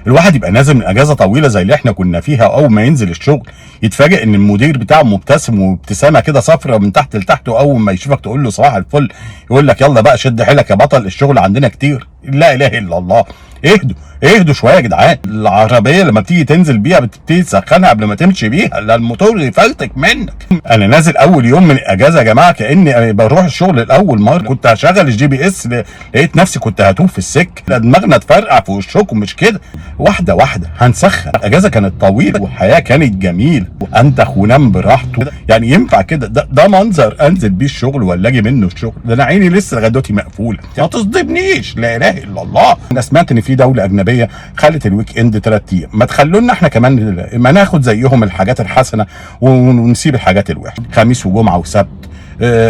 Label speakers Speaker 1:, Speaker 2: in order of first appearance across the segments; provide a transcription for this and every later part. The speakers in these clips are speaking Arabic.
Speaker 1: الواحد يبقى نازل من اجازه طويله زي اللي احنا كنا فيها، اول ما ينزل الشغل يتفاجئ ان المدير بتاعه مبتسم وابتسامه كده صفرة من تحت لتحت، واول ما يشوفك تقول له صباح الفل يقول لك يلا بقى شد حيلك يا بطل الشغل عندنا كتير. لا اله الا الله. اهدوا اهدوا شويه يا جدعان. العربيه لما بتيجي تنزل بيها بتبتدي تسخنها قبل ما تمشي بيها، لا الموتور يفلتك منك. انا نازل اول يوم من الاجازه يا جماعه كاني بروح الشغل لاول مره، كنت هشغل الجي بي اس لقيت نفسي كنت هتوه في السكه، دماغنا تفرقع في وشكم. مش كده، واحده واحده هنسخن. الاجازه كانت طويله والحياه كانت جميله، وانتخ ونام براحته. يعني ينفع كده؟ ده منظر انزل بيه الشغل ولا اجي منه الشغل؟ ده انا عيني لسه لغايه دلوقتي مقفوله. ما تصدمنيش، لا اله الا الله. انا سمعت ان في دوله اجنبيه خلت الويك اند 3 ايام، ما تخلونا احنا كمان ما ناخد زيهم الحاجات الحسنه ونسيب الحاجات الوحشه. خميس وجمعه وسبت،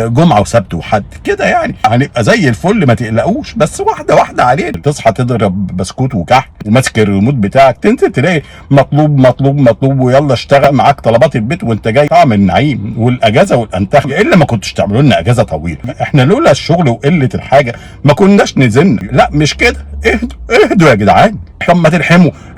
Speaker 1: جمعه وسبت وحد كده، يعني هنبقى زي الفل ما تقلقوش. بس واحده واحده علينا. تصحى تضرب بسكوت وكحك وماسك الريموت بتاعك، تنزل تلاقي مطلوب مطلوب مطلوب، ويلا اشتغل معاك طلبات البيت وانت جاي طعم النعيم والاجازه والانتخ. الا ما كنتش تعملوا لنا اجازه طويله. احنا لولا الشغل وقله الحاجه ما كناش نزلنا. لا مش كده، اهدوا اهدوا يا جدعان. طب ما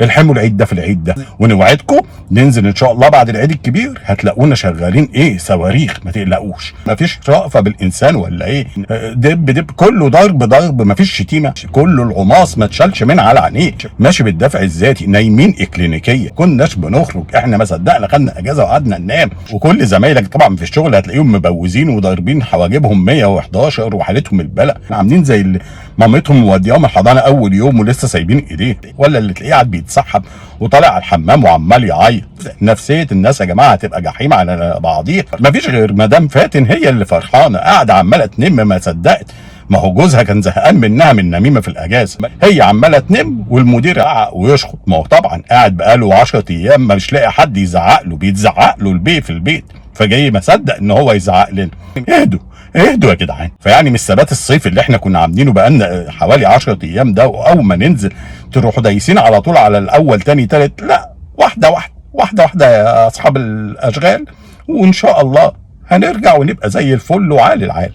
Speaker 1: الحموا العيد ده في العيد ده، ونوعدكم ننزل ان شاء الله بعد العيد الكبير هتلاقونا شغالين صواريخ. ما تقلقوش، مفيش رأفة بالانسان ولا ايه؟ دب دب كله ضرب، مفيش شتيمه، كله العماص ما تشالش من على عينيه، ماشي بالدفع الذاتي، نايمين اكلينيكيه. كناش بنخرج احنا، ما صدقنا خدنا اجازه وقعدنا ننام. وكل زمايلك طبعا في الشغل هتلاقيهم مبوزين وضاربين حواجبهم 111 وحالتهم البلق، عاملين زي اللي مامتهم مودياهم الحضانه اول يوم ولسه سايبين ايديه، ولا اللي تلاقيه قاعد بيتسحب وطالع على الحمام وعمال يعيط. نفسيه الناس يا جماعه هتبقى جحيم على بعضيها. مفيش غير مدام فاتن هي اللي فرحانه، قاعده عماله تنم ما صدقت. ما هو جوزها كان زهقان منها من نميمه في الاجازه، هي عماله تنم والمدير يعق ويشخط. ما هو طبعا قاعد بقاله 10 ايام مش لاقي حد يزعق له، بيتزعق له البيت في البيت، فجاي ما صدق ان هو يزعق لنا. اهدوا يا جدعان. فيعني مش ثبات الصيف اللي احنا كنا عاملينه بقالنا حوالي 10 ايام ده، واول ما ننزل تروحوا دايسين على طول على الاول تاني تالت. لا، واحده واحده واحده واحده يا اصحاب الاشغال، وان شاء الله هنرجع ونبقى زي الفل وعالي العال.